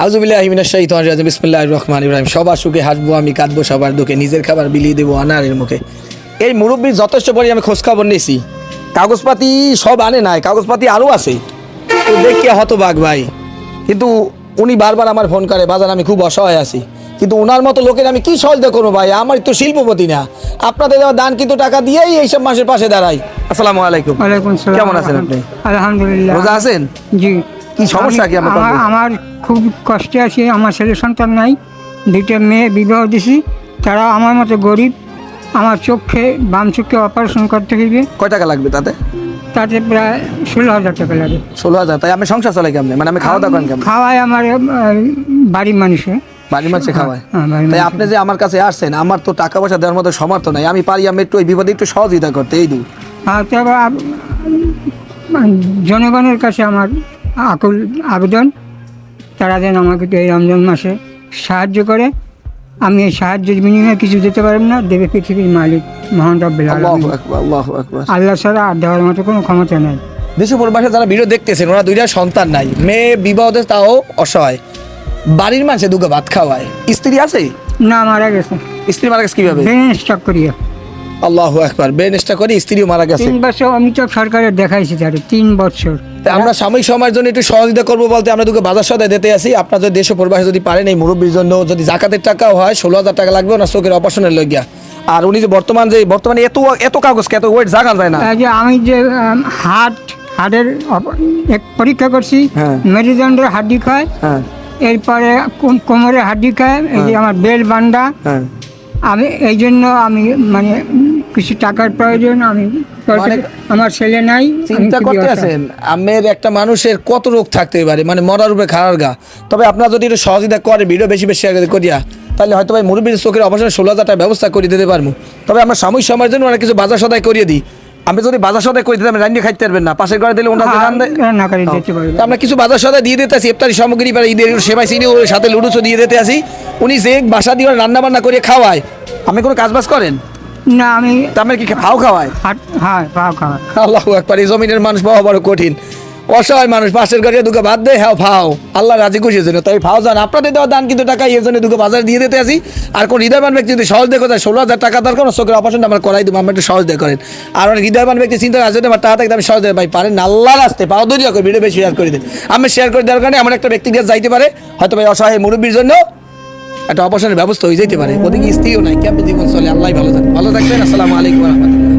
আউযুবিল্লাহি মিনাশ শাইতানির রাজিম বিসমিল্লাহির রহমানির রহিম। সবার সুখে হাসবো আমি, কাঁদবো সবার দুঃখে, নিজের খাবার বিলিয়ে দেবো আনারের মুখে। এই মুরব্বীর যথেষ্ট পরে আমি খোঁজখবর নিয়েছি, কাগজপাতি সব আনে নাই, কাগজপাতি আরও আছে। তো দেখে হতবাক ভাই, কিন্তু উনি বারবার আমার ফোন করে, বাজার আমি খুব অসহায় আছি, কিন্তু ওনার মতো লোকের আমি কি সহযোগিতা করবো ভাই? আমার তো শিল্পপতি না, আপনাদের দেওয়া দান কিন্তু টাকা দিয়েই এইসব মাসের পাশে দাঁড়াই। আসসালামু আলাইকুম। ওয়ালাইকুম আসসালাম। কেমন আছেন আপনি? আলহামদুলিল্লাহ। রোজা আছেন? জি। কি সমস্যা কি আপনার? আমার খুব কষ্টে আছি, আমার ছেলে সন্তান নাই, দুইটা মেয়ে বিবাহ দিছি, তারা আমার মতো গরিব। আমার বাম চোখে অপারেশন করতে হইবে, কয় টাকা লাগবে তাতে? তাতে প্রায় 16,000 টাকা লাগে। 16,000? তাই আমি সংসার চালাই কেমনে? মানে আমি খাওয়া দাওয়া করেন কেমন? খাওয়াই আমার বাড়ির মানুষে, বাড়ির মানুষে খাওয়ায়? হ্যাঁ, বাড়ির তাই মানুষে। আপনি যে আমার কাছে আসছেন, আমার তো টাকা পয়সা দেওয়ার মতো সমর্থ নাই, আমি পারি আমি একটু ওই বিপদে একটু সহযোগিতা করতে, এই দিই। তবে জনগণের কাছে আমার আকুল আবেদন, তারা যেন আমাকে এই রমজান মাসে সাহায্য করে। আমি এই সাহায্যের বিনিময়ে কিছু দিতে পারব না, দেবে পৃথিবীর মালিক মহান রব্বুল আল্লাহু আলামিন। আকবার, আল্লাহু আকবার। আল্লাহ ছাড়া আর দেওয়ার মতো কোনো ক্ষমতা নেই। দেশে পরিবারে যারা ভিডিও দেখতেছেন, ওরা দুইটা সন্তান নাই, মেয়ে বিবাহতে তাও অসহায়, বাড়ির মানুষে দুটো ভাত খাওয়ায়। স্ত্রী আছে? না, মারা গেছে। স্ত্রী মারা গেছে কিভাবে? ব্রেন স্ট্রোক করিয়া। আল্লাহু আকবার। ব্রেন স্ট্রোক করে স্ত্রীও মারা গেছে। 3 বছর আমি তো সরকারের দেখাইছি, তারে 3 বছর। তাই আমরা সাময়িক সময়ের জন্য একটু সহযোগিতা করবো বলতে আমরা দুটো বাজার সদায় দিতে আসি। আপনার যদি দেশ পরিবারে যদি পারেন, এই মুরব্বীর জন্য যদি জাকাতের টাকাও হয়, 16,000 টাকা লাগবে ওনার চোখের অপারেশনের লইয়া। আর উনি যে বর্তমানে এত কাগজ এত ওয়েট জাগা যায় না। এই যে আমি যে হার্টের পরীক্ষা করছি, হ্যাঁ। মেরুদণ্ডের হাড্ডি খায়, হ্যাঁ এরপরে কোমরের হাড্ডি খায়, এই যে আমার বেল বান্ডা। হ্যাঁ। আমি এই জন্য আমি মানে কিছু টাকার প্রয়োজন, আমি আমার ছেলে নাই। চিন্তা করতে আছেন, আমের একটা মানুষের কত রোগ থাকতে পারে, মানে মরার উপরে খাড়ার গা। তবে আপনারা যদি একটু সহযোগিতা করে, ভিডিও বেশি বেশি করিয়া, তাহলে হয়তো ভাই মুরব্বীর চোখের অপারেশনে 16,000 টাকা ব্যবস্থা করে দিতে পারবো। তবে আমরা সাময়িক সময়ের জন্য অনেক কিছু বাজার সদাই করিয়ে দিই। আমি যদি বাজার সদাই করে দিতাম, রান্না খাইতে পারবেন না, পাশের ঘরে দিলে ওনারা রান্না করে দিতে পারবে। আমরা কিছু বাজার সদাই দিয়ে দিতে আসি, ইফতারি সামগ্রী বা ঈদের সেবাই চিনি ওর সাথে লুডুসও দিয়ে দিতে আসি। উনি যে বাসা দিয়ে রান্না বান্না করে খাওয়ায়। আপনি কোনো কাজ বাজ করেন না? আমি তার কি ফাও খাওয়ায়? হ্যাঁ, পাও খাওয়া। আল্লাহু আকবার। এই জমিনের মানুষ পাওয়া বড় কঠিন, অসহায় মানুষ, পাশের ঘরে দুটো ভাত দেয়, হ্যাঁ ফাও, আল্লাহ রাজি খুশির জন্য। তাই ফাও যান, আপনাদের দেওয়া দান কিন্তু টাকা এর জন্য দুটো বাজার দিয়ে দিতে আসি। আর কোন হৃদয়বান ব্যক্তি যদি সহজ দেখো যায় 16,000 টাকা দরকার, চোখের অপারেশনটা আমরা করাই দেবো, আমরা একটু সহজ দেয় করেন। আর অনেক হৃদয়বান ব্যক্তি চিন্তা করে যদি আমার টাকা থাকতে আমি সহজ দেয় ভাই, পারেন আল্লাহ রাস্তে পাও দরিয়া করে ভিডিও বেশি শেয়ার করে দিন। আমি শেয়ার করে দেওয়ার কারণে আমার একটা ব্যক্তি যাইতে পারে, হয়তো ভাই অসহায় মুরব্বীর জন্য একটা অপারেশনের ব্যবস্থা হয়ে যেতে পারে। ওদিকে স্ত্রীও নাই, কেমন জীবন চলে আল্লাহ ভালো জানে। ভালো থাকবেন। আসসালামু আলাইকুম রহমতুল্লাহ।